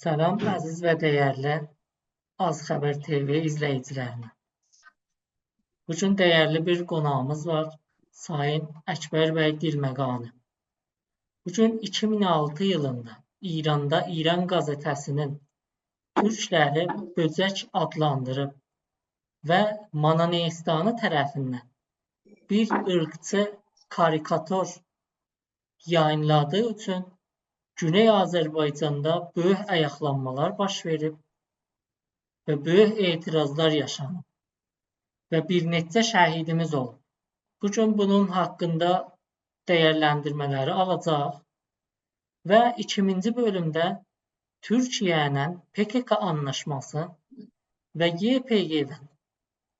Salam əziz və dəyərli Az Xəbər TV izləyicilərinə. Bugün dəyərli bir qonağımız var, Sayın Əkbər bəy Dilməqani. Bugün 2006 yılında İranda İran qəzetəsinin türkləri böcək adlandırıb və Mananistanı tərəfindən bir ırqçı karikatur yayınladığı üçün Güney Azərbaycanda böyük ayaqlanmalar baş verib və böyük etirazlar yaşanıb və bir neçə şəhidimiz olub. Bugün bunun haqqında dəyərləndirmələri alacaq və ikinci bölümdə Türkiyə ilə PKK anlaşması və YPG-nin,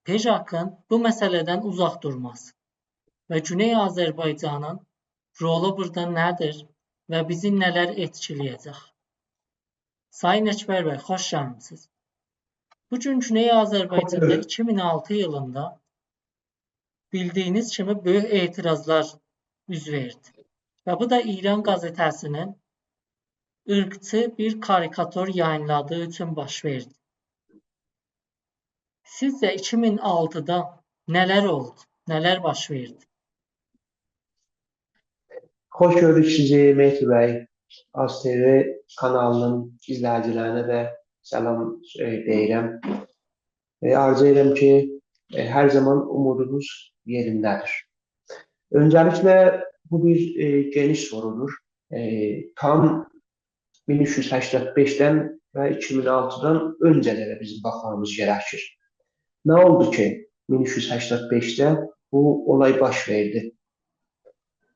PJAK-ın bu məsələdən uzaq durması və Güney Azərbaycanın rolu burada nədir və bizi nələr etkiləyəcək? Sayın Əkbər bəy, xoş gəlmisiniz. Bugün Güney Azərbaycanda 2006 yılında bildiyiniz kimi böyük etirazlar üz verdi. Və bu da İran qəzetəsinin ırqçı bir karikatur yayınladığı üçün baş verdi. Sizcə 2006-da nələr oldu? Nələr baş verdi? Xoş gördük sizi Mehdi bəy. Az TV kanalının izləyicilərinə də salam deyirəm. Arzu edirəm ki, hər zaman umudumuz yerindədir. Öncəliklə bu bir geniş sorudur. Tam 1385-dən və 2006-dan öncələrə bizim baxmamız gərəkir. Nə oldu ki, 1385-də bu olay baş verdi?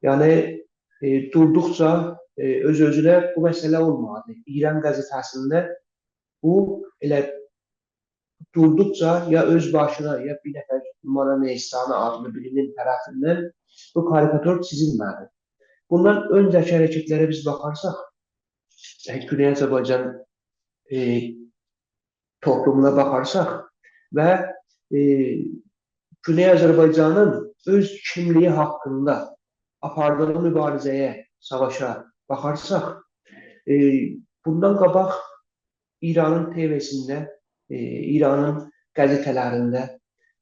Yəni, durduqca öz-özünə bu məsələ olmadı. İran qəzetəsində bu elə durduqca ya öz başına, ya bir nəfər Mananistanı adlı birinin tərəfindən bu karikatur çizilmədi. Bundan öncəki hərəkətlərə biz baxarsaq, Güney Azərbaycan toplumuna baxarsaq və Güney Azərbaycanın öz kimliyi haqqında apardığı mübarizəyə, savaşa baxarsaq, bundan qabaq İranın TV-sində, İranın qəzetələrində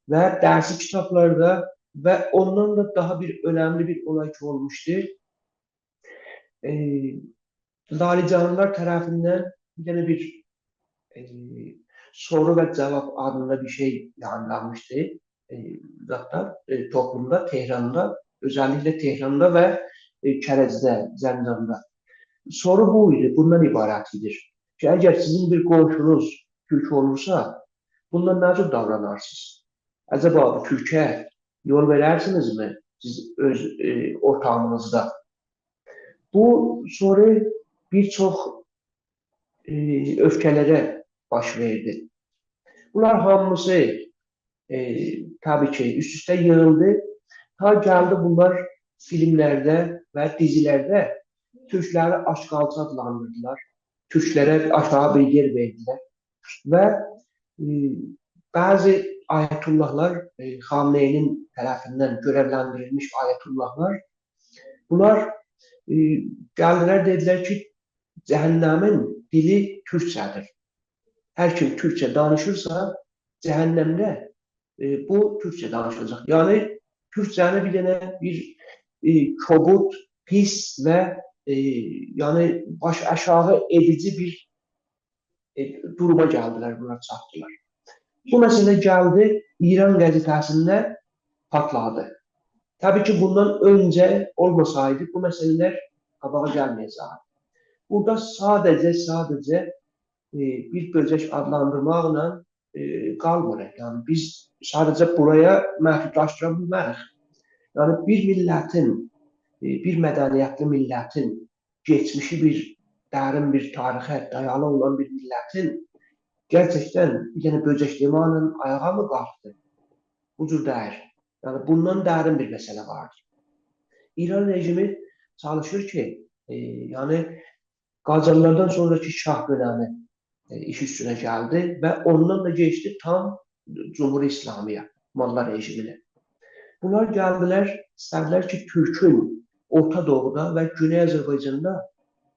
və dərsi kitablarda və ondan da daha bir önəmli bir olay ki olmuşdur. Lalicanlılar tərəfindən bir soru və cavab adında bir şey yayınlanmışdı. Toplumda, Tehranda, özellikle Tehran'da ve Kərəcdə, Zəncanda. Soru bu idi, bundan ibarətdir. Ki, əgər sizin bir qonşunuz Türk olursa, bundan nə cür davranarsınız? Acaba bu Türk'e yol verərsinizmi siz öz ortamınızda? Bu soru bir çox öfkələrə baş verdi. Bunlar hamısı tabii ki üst-üstə yığıldı. Ta gəldi bunlar filmlərdə və dizilərdə Türkləri aşqalçı adlandırdılar. Türklərə aşağı bir yer verdilər. Və bəzi ayətullahlar, Xamneyinin tərəfindən görevləndirilmiş ayətullahlar, bunlar gəldilər, dedilər ki, cəhənnəmin dili türkçədir. Hər kim türkçə danışırsa, cəhənnəmdə bu türkçə danışılacaq. Yəni, Türkçəni bir dənə bir kobud, pis və yəni baş aşağı edici bir duruma gəldilər, bunlar çatdılar. Bu məsələ gəldi, İran qəzetəsində patladı. Təbii ki, bundan öncə olmasaydı, bu məsələlər qabağa gəlməyəcəkdi. Burada sadəcə bir böcək adlandırmaqla qalmırıq. Yəni, biz sadəcə buraya məhdudlaşdıra bilmərik. Yəni, bir millətin, bir mədəniyyətli millətin, geçmişi bir dərin bir tarixə dayalı olan bir millətin gerçəkdən bir dənə böcək deməklə ayağa mı qalxdı? Bu cür deyil. Yəni, bundan dərin bir məsələ vardır. İran rejimi çalışır ki, yəni, Qacarlardan sonraki şah dönəmi iş üstünə gəldi və ondan da geçdi tam Cumhur İslamiyə, Molla rejiminə. Bunlar gəldilər, istədilər ki, Türkün Orta Doğuda və Güney Azərbaycanda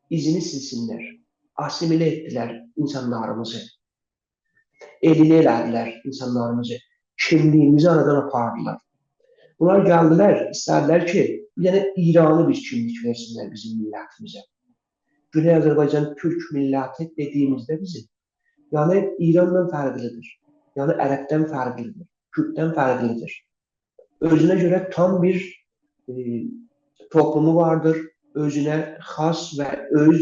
izini silsinlər. asimile etdilər insanlarımızı. Eline elədilər insanlarımızı. Kimliyimizi aradan apardılar. Bunlar gəldilər, istədilər ki, bir dənə İranı bir kimlik versinlər bizim millətimizə. Güney Azərbaycan Türk milləti dediyimizdə bizim, yəni İrandan fərqlidir. Yəni Ərəbdən fərqlidir, Kürddən fərqlidir. Özünə görə tam bir toplumu vardır, özünə xas və öz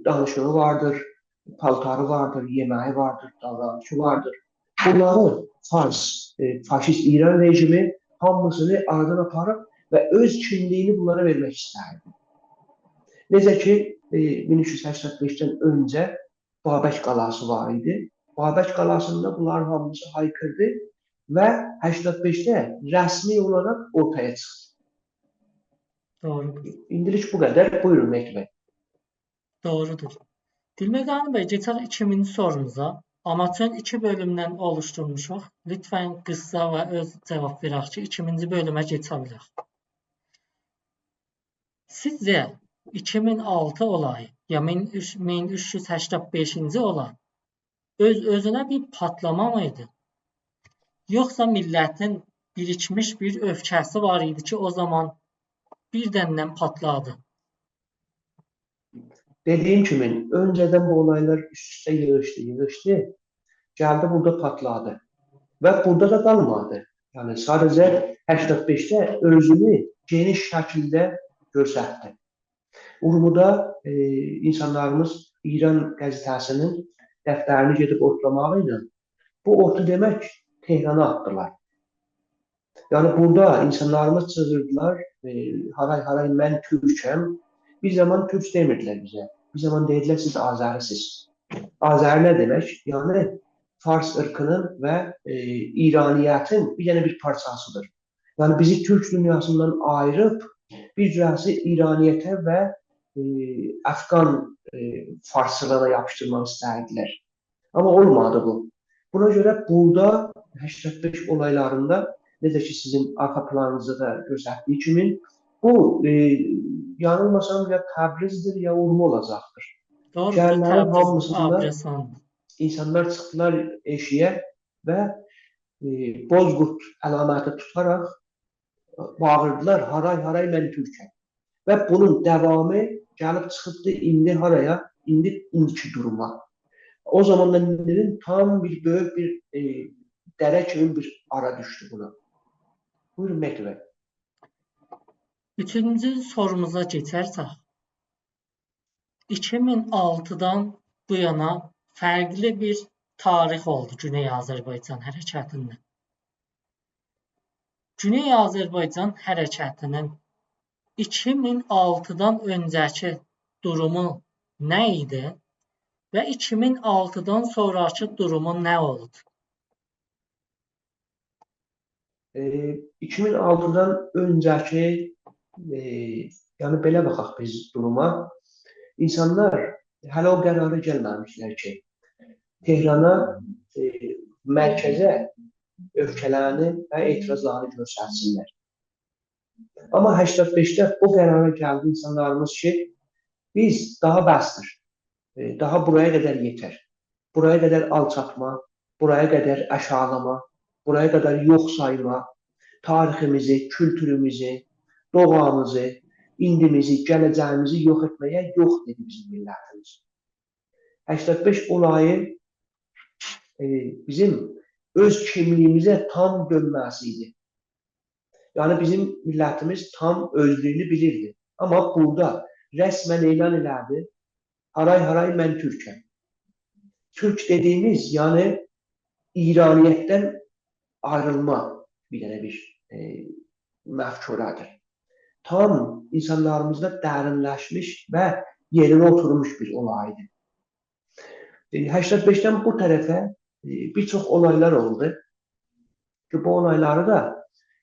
danışığı vardır, paltarı vardır, yeməyi vardır, davranışı vardır. Bunları faşist İran rejimi hamısını aradan aparıb və öz kimliyini bunlara vermək istərdi. Necə ki, 1385-dən öncə Babək qalası var idi. Babək qalasında bunlar hamısı haykırdı və 85-də rəsmi olaraq ortaya çıxdı. Doğrudur. İndilik bu qədər. Buyurun Mehdi bəy. Doğrudur. Dilmeqani bəy, keçək 2000-ci sorumuza. Amatörün 2 bölümdən oluşturmuşuq. Lütfən qısa və öz cavab verək ki, 2000-ci bölümə keçə bilək. Sizcə 2006 olayı ya 1385-ci olay öz-özünə bir patlama mıydı? Yoxsa millətin birikmiş bir öfkəsi var idi ki, o zaman birdən patladı? Dediyim kimi, öncədən bu olaylar üst-üstə yığışdı, gəldi burada patladı və burada da qalmadı. Yəni sadəcə 85-də özünü geniş şəkildə göstərdi. Urmuda insanlarımız İran qəzetəsinin dəftərini gedib ortlamaq ilə bu ortu demək Tehrana atdılar. Yəni burada insanlarımız çığırdılar, haray mən Türkəm. Bir zaman Türk demirdilər bizə. Bir zaman deyirlər siz Azərisiniz. Azəri nə demək? Yəni Fars ırkının və İraniyyətin bir dənə bir parçasıdır. Yəni bizi Türk dünyasından ayırıb bir cürəsi İraniyyətə və Əfqan farslığına yapışdırmaq istərdilər. Amma olmadı bu. Buna görə burada 85 olaylarında necə ki sizin arxa planınızda da göstərdiyi kimi bu yanılmasam ya Təbrizdir ya Urmu olacaqdır. Şəhərlərin hamısında insanlar çıxdılar eşiyə və Bozqurt əlaməti tutaraq bağırdılar, haray mən Türkəm. Və bunun davamı gəlib çıxıbdı indi haraya, indiki duruma. O zamanların tam bir böyük bir dərə kimi bir ara düşdü buna. Buyurun Mehdi bəy. Üçüncü sorumuza keçərsək, 2006-dan bu yana fərqli bir tarix oldu Güney Azərbaycan hərəkətində. Güney Azərbaycan hərəkətinin 2006-dan öncəki durumu nə idi və 2006-dan sonraki durumu nə oldu? 2006-dan öncəki yəni belə baxaq biz duruma. İnsanlar hələ o qərara gəlməmişlər ki, Tehrana, mərkəzə öfkələrini və etirazlarını göstərsinlər. Amma 85-də o qərara gəldi insanlarımız ki, biz daha bəsdir, daha buraya qədər yetər. Buraya qədər alçatma, buraya qədər aşağılama, buraya qədər yox sayma, tariximizi, kültürümüzü, doğamızı, indimizi, gələcəyimizi yox etməyə yox dedi bizim millətimiz. 85 olayı bizim öz kimliyimizə tam dönməsi idi. Yəni bizim millətimiz tam özlüyünü bilirdi. Amma burada rəsmən elan elədi, haray mən Türkəm. Türk dediyimiz, yəni İraniyyətdən ayrılma bir dənə bir məfkuradır. Tam insanlarımızda dərinləşmiş və yerinə oturmuş bir olaydı. 85-dən bu tərəfə bir çox olaylar oldu ki, bu olayları da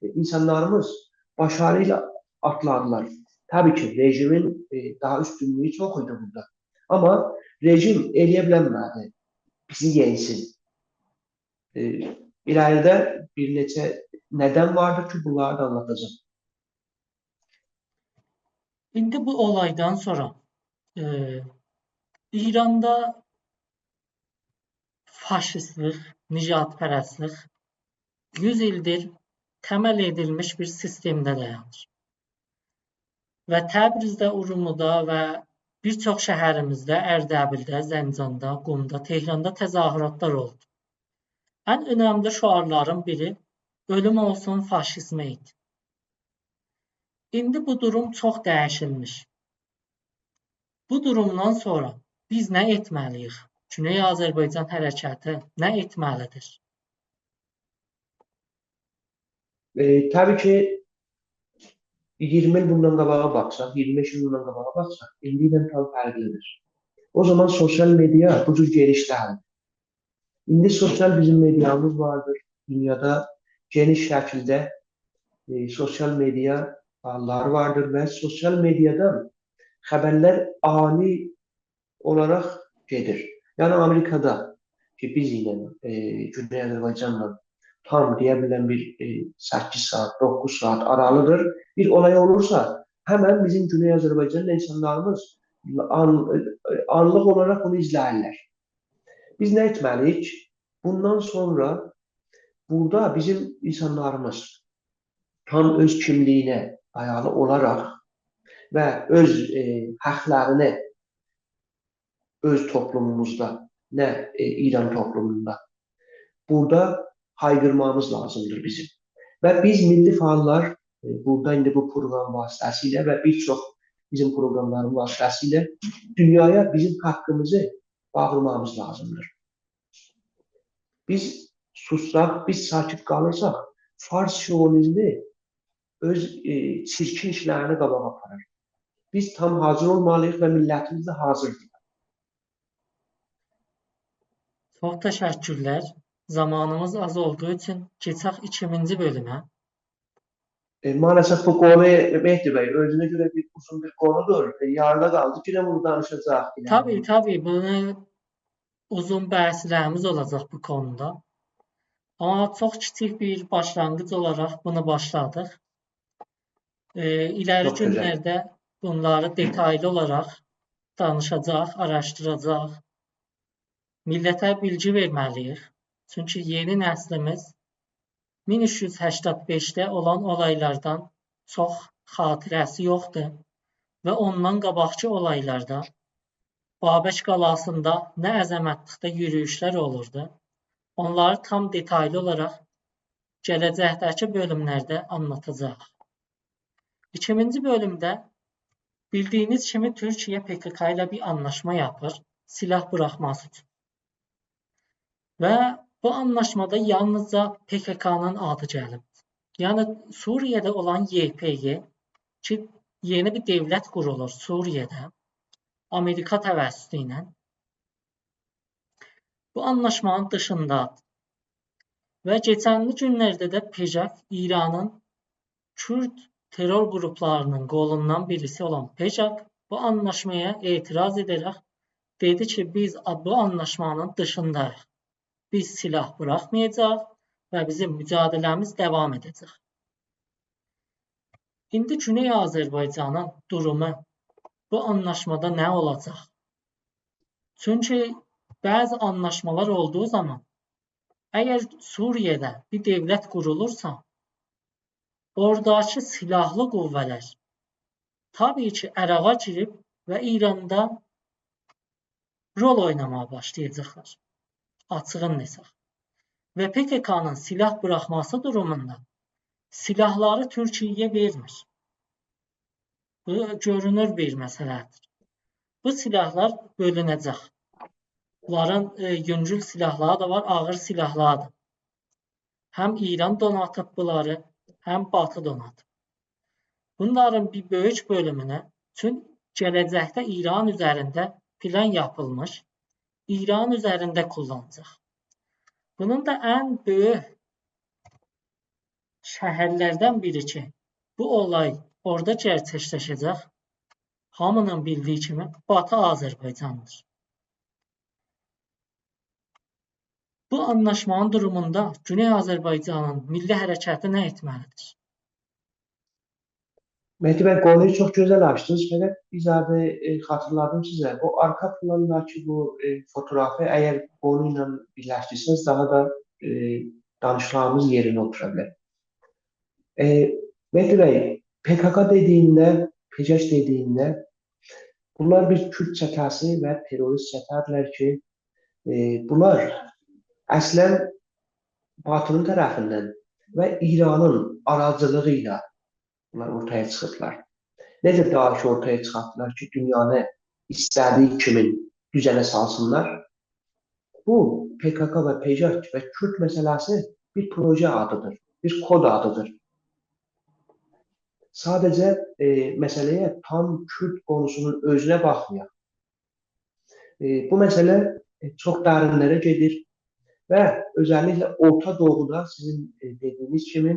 insanlarımız başarı ilə atladılar. Təbii ki, rejimin daha üstünlüyü çox idi burada. Amma rejim eləyə bilmədi, bizi yensin. İləride bir neçə nədən vardır ki, bunları da anlatacağım. İndi bu olaydan sonra İranda faşistlik, nijadpərəstlik 100 ildir təməl edilmiş bir sistemdə dayanır. Və Təbrizdə, Urumuda və bir çox şəhərimizdə, Ərdəbildə, Zəncanda, Qumda, Tehranda təzahüratlar oldu. Ən önəmli şüarların biri ölüm olsun faşizmə idi. İndi bu durum çox dəyişilmiş. Bu durumdan sonra biz nə etməliyik? Güney Azərbaycan hərəkatı nə etməlidir? Tabii ki 20 il bundan qabağa baxsaq, 25 il bundan qabağa baxsaq, indi ilə tam fərqlidir. O zaman sosyal medya bu cür gelişlerdi. İndi sosyal bizim medyamız vardır. Dünyada geniş şekilde sosyal medya ağları vardır ve sosyal medyadan haberler ani olarak gelir. Yani Amerika'da ki biz yine Güney Azerbaycan'la tam diyebilen bir 8 saat, 9 saat aralıdır. Bir olay olursa hemen bizim Güney Azerbaycan'ın insanlarımız anlık olarak bunu izlerler. Biz ne etmeliyiz? Bundan sonra burada bizim insanlarımız tam öz kimliğine dayalı olarak ve öz haklarını öz toplumumuzda, ne İran toplumunda burada haykırmamız lazımdır bizim. Ve biz milli faallar burada indi bu program vasıtasıyla ve birçok bizim programların vasıtasıyla dünyaya bizim hakkımızı bağırmamız lazımdır. Biz sussaq, biz sakit qalırsaq, Fars şovinizmi öz çirkin işlərini qabağa aparır. Biz tam hazır olmalıyıq və millətimiz də hazırdır. Çox təşəkkürlər. Zamanımız az olduğu üçün keçək 2000-ci bölümə. Maalesef bu konu Mehdi Bey özüne göre bir uzun bir konudur. Yarıda kaldı. Yine bunu danışacağız. Tabii, bunu uzun bəhslərimiz olacaq bu konuda. Amma çox kiçik bir başlanğıc olaraq bunu başladıq. İləri Çox gözəl. günlərdə bunları detallı olaraq danışacaq, araşdıracaq. Millətə bilgi verməliyik. Çünki yeni nəslimiz 1385-də olan olaylardan çox xatirəsi yoxdur və ondan qabaqki olaylarda Babək qalasında nə əzəmətlikdə yürüyüşlər olurdu. Onları tam detallı olaraq gələcəkdəki bölümlərdə anlatacaq. 2000-ci bölümdə bildiyiniz kimi Türkiyə PKK ilə bir anlaşma yapır, silah buraxması üçün. Və bu anlaşmada yalnızca PKK-nın adı gəlib. Yəni Suriyədə olan YPG ki, yeni bir dövlət qurulur Suriyədə, Amerika təvəssütü ilə. Bu anlaşmanın dışındadır. Və keçənli günlərdə də PEJAK İranın Kürd terror qruplarının qolundan birisi olan PEJAK bu anlaşmaya etiraz edərək dedi ki, biz bu anlaşmanın dışındayıq. Biz silah buraxmayacaq və bizim mücadiləmiz davam edəcək. İndi Güney Azərbaycanın durumu bu anlaşmada nə olacaq? Çünki bəzi anlaşmalar olduğu zaman əgər Suriyədə bir dövlət qurulursa, oradakı silahlı qüvvələr tabii ki, ərağa girib və İranda rol oynamağa başlayacaqlar. Açığın desək. Və PKK-nın silah buraxması durumunda silahları Türkiyəyə vermir. Bu görünür bir məsələdir. Bu silahlar bölünəcək. Bunların yüngül silahları da var, ağır silahları da. Həm İran donatıb bunları, həm Batı donatıb. Bunların bir böyük bölümünü üçün gələcəkdə İran üzərində plan yapılmış, İran üzərində kullanacaq. Bunun da ən böyük şəhərlərdən biri ki, bu olay orada gerçəkləşəcək, hamının bildiyi kimi Batı Azərbaycandır. Bu anlaşmanın durumunda Güney Azərbaycanın milli hərəkatı nə etməlidir? Mehdi bəy, konuyu çox gözəl açdınız. Fəqət izadə xatırladım sizə. O arka plandakı bu fotoğrafı əgər konu ilə birləşdirsəniz daha da e, danışacağımız yerinə otura bilər. Mehdi bəy, PKK dediğinde, PCC dediğinde bunlar bir Kürt çetesi və terörist çetədirlər ki, bunlar əslən Batının tərəfindən və İranın aracılığı ilə bunlar ortaya çıxırlar. Necə DAEŞ ortaya çıxartdılar ki, dünyanı istədiyi kimi düzənə salsınlar. Bu PKK və PCC və Kürt məsələsi bir proje adıdır, bir kod adıdır. Sadəcə məsələyə tam Kürt konusunun özünə baxmayaq. Bu məsələ çox dərinlərə gedir və özəlliklə Orta Doğuda sizin dediyiniz kimi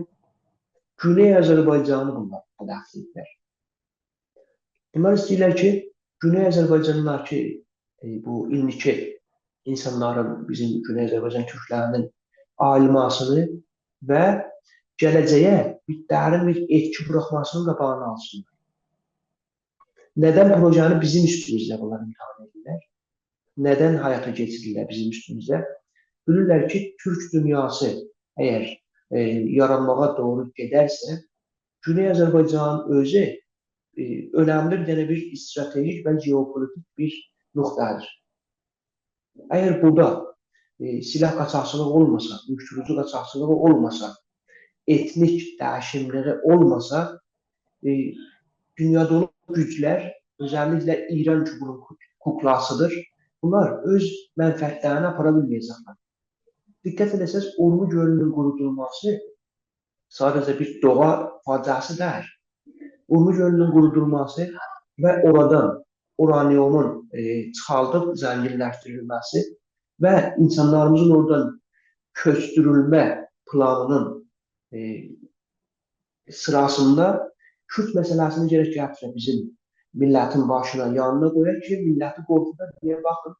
Güney Azərbaycanı bunlar tədafiq edirlər. Bunlar istəyirlər ki, Güney Azərbaycanlılar ki, bu indiki insanların, bizim Güney Azərbaycan Türklərinin ayılmasını və gələcəyə bir dərin bir etki buraxmasının qabağını alsınlar. Nədən projeni bizim üstümüzdə bunlar imtihan edirlər? Nədən həyata keçirirlər bizim üstümüzdə? Bilirlər ki, Türk dünyası əgər yaranmağa doğru gedərsə, Güney Azərbaycanın özü önemli bir stratejik ve jeopolitik bir noktadır. Eğer burada silah kaçakçılığı olmasa, uyuşturucu kaçakçılığı olmasa, etnik değişimleri olmasa, dünyada olan gücler, özellikle İran çubuğunun kuklasıdır. Bunlar öz mənfəətlərini apara bilməyəcəklər. Dikkat ederseniz, Urmu gölünün qurudulması sadece bir doğa faciası değil. Urmu gölünün qurudulması və oradan uranyumun çıxaldıb zənginləşdirilməsi və insanlarımızın oradan köçdürülmə planının sırasında Kürt məsələsini gərək gətirə bizim millətin başına, yanına qoyaq ki, milləti qorxuda deyə baxın,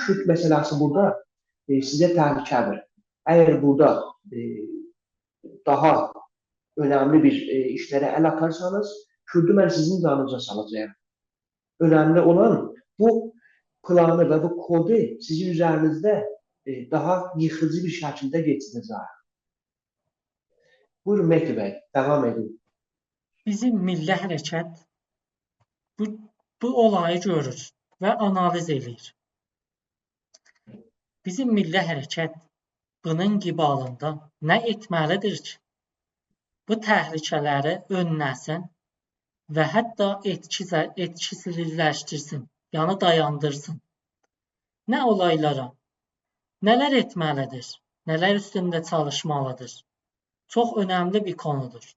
Kürt məsələsi burada sizə təhlükədir. Əgər burada daha önemli bir işlere el atarsanız, Kürdü ben sizin canınıza salacağım. Önemli olan bu planı ve bu kodu sizin üzerinizde daha yıkıcı bir şekilde geçireceğim. Buyurun Mehdi Bey, devam edin. Bizim milli hərəkət bu olayı görür və analiz edir. Bizim milli hərəkət bunun qibalında nə etməlidir ki, bu təhlükələri önləsin və hətta etkisizləşdirsin, yəni dayandırsın. Nə olaylara, nələr etməlidir, nələr üstündə çalışmalıdır? Çox önəmli bir konudur.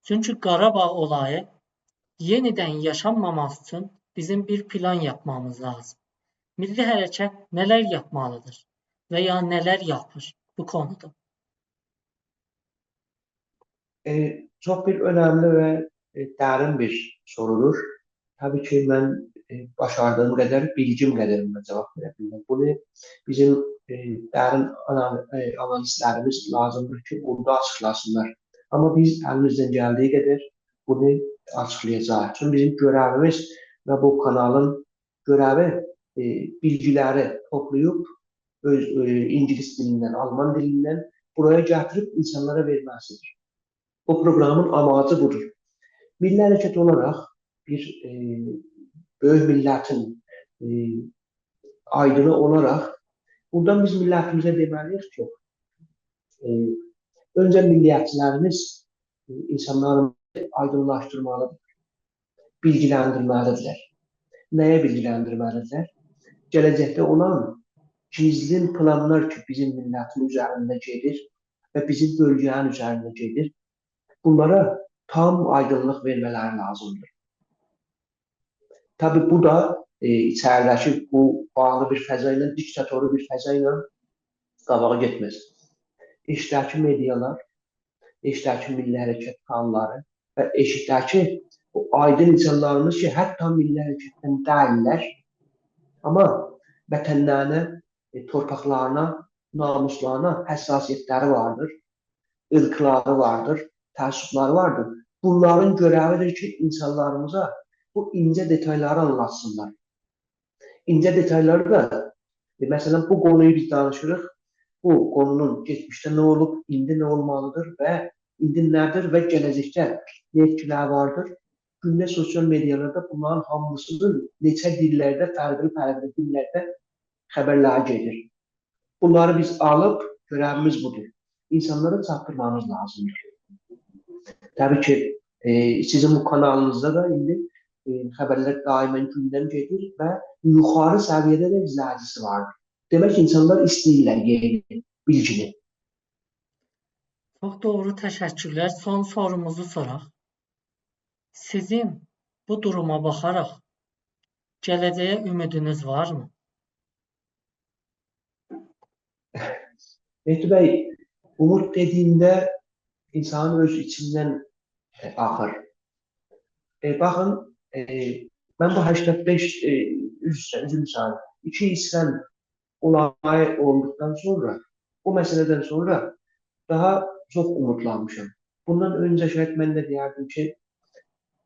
Çünki Qarabağ olayı yenidən yaşanmaması üçün bizim bir plan yapmamız lazım. Milli hərəkət nələr yapmalıdır və ya nələr yapır bu konuda? Çok bir önemli ve derin bir sorudur. Tabii ki ben başardığım kadar, bilgim kadarıyla cevap verebilirim. Bunu bizim derin analistlerimiz lazımdır ki burada açıklasınlar. Ama biz elimizden geldiği kadar bunu açıklayacağız. Çünkü bizim görevimiz ve bu kanalın görevi bilgileri toplayıp İngiliz dilinden, Alman dilinden buraya getirip insanlara vermesidir. Bu programın amacı budur. Milli hərəkət olarak bir böyük milletin aydını olarak buradan biz milletimize demeliyiz ki önce milliyetçilerimiz insanları aydınlaştırmalıdır, bilgilendirmelidirler. Neye bilgilendirmelidirler? Gelecekte olan gizli planlar ki bizim milletin üzerinde gelir ve bizim bölgenin üzerinde gelir. Bunlara tam aydınlıq vermələri lazımdır. Tabii bu da içəridəki bu bağlı bir fəza ilə, diktatoru bir fəza ilə qabağa getməz. İşdəki medialar, işdəki milli hərəkət kanalları və işdəki o aydın insanlarımız ki, hətta milli hərəkətdən deyirlər, amma vətənlərinə, torpaqlarına, namuslarına həssasiyyətləri vardır, ırkları vardır, təəssübları vardır. bunların görəvidir ki, insanlarımıza bu incə detalları anlatsınlar. İncə detalları da, məsələn, bu konuyu biz danışırıq. Bu konunun geçmişte ne olup, indi ne olmalıdır ve indi nədir və gələcəkdə ne etkiləri vardır. Gündə sosial medyalarda bunların hamısının neçə dillərdə, fərqli dillərdə xəbərləri gedir. Bunları biz alıb, görevimiz budur. İnsanlara çatdırmamız lazımdır. Tabii ki sizin bu kanalınızda da indi xəbərlər daimən gündəm gedir və yuxarı səviyyədə də izləyicisi vardır. Demək insanlar istəyirlər yeni bilgini. Çox doğru, təşəkkürlər. Son sorumuzu soraq. Sizin bu duruma baxaraq gələcəyə ümidiniz varmı? Mehdi bəy, umut dediyində insanın öz içindən axır. Baxın, mən bu 85 üzüm sahib, 2 İslam olayı olduqdan sonra, bu məsələdən sonra daha çox umutlanmışam. Bundan öncə şayət mən də deyərdim ki,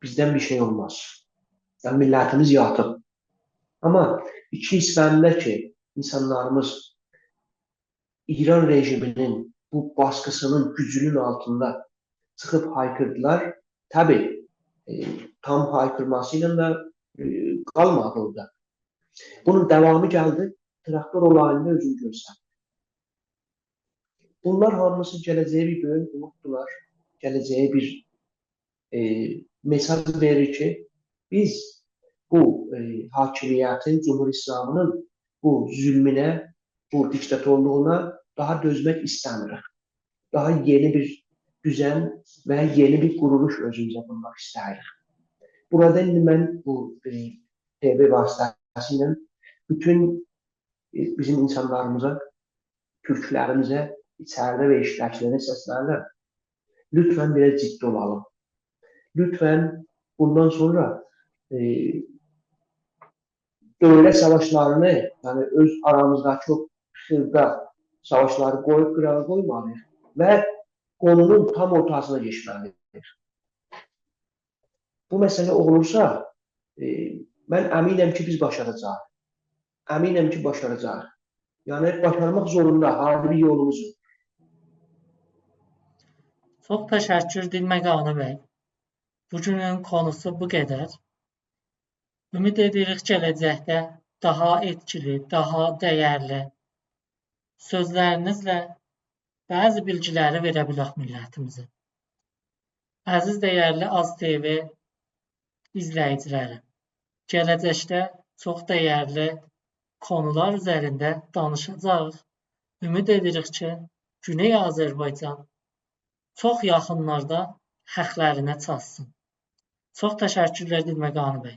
bizdən bir şey olmaz. Yəni, millətimiz yatıb. Amma 2 İslamda ki, insanlarımız İran rejiminin bu baskısının gücünün altında çıxıb haykırdılar. Tabii, tam haykırmasıyla da qalmadı orada. Bunun devamı geldi, traktor olayında özünü gösterdi. Bunlar hamısı gələcəyə bir böyük umutdular. Gələcəyə bir mesaj verir ki, biz bu hakimiyyətin, Cumhur İslamının bu zülmünə, bu diktatorluğuna daha dözmək istəmirik. Daha yeni bir düzen və yeni bir quruluş özümüzə bulmaq istəyirik. Burada indi mən bu TV vasitəsilə bütün bizim insanlarımıza, Türklərimizə, içəridə və iştirakçılara səslənirəm. Lütfen biraz ciddi olalım. Lütfen bundan sonra dövlət savaşlarını, yani öz aramızdaki o xırda savaşları qoyub qırağa qoymalıyıq və konunun tam ortasına geçməliyik. Bu məsələ olursa, mən əminəm ki, biz başaracağıq. Əminəm ki, başaracağıq. Yəni, başarmaq zorunda, hali bir yolumuz yok. Çox təşəkkür Dilməqani bəy. Bugünün konusu bu qədər. Ümid edirik gələcəkdə daha etkili, daha dəyərli sözlərinizlə bəzi bilgiləri verə bilək millətimizə. Əziz dəyərli AzTV izləyiciləri, gələcəkdə çox dəyərli konular üzərində danışacağıq. Ümid edirik ki, Güney Azərbaycan çox yaxınlarda həqlərinə çatsın. Çox təşəkkürlər Dilməqani bəy.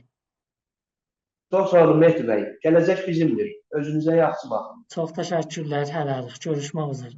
Çox sağ olun Mehdi bəy. Gələcək bizimdir. Özünüzə yaxşı baxın. Çox təşəkkürlər, hələlik. Görüşmək üzrə.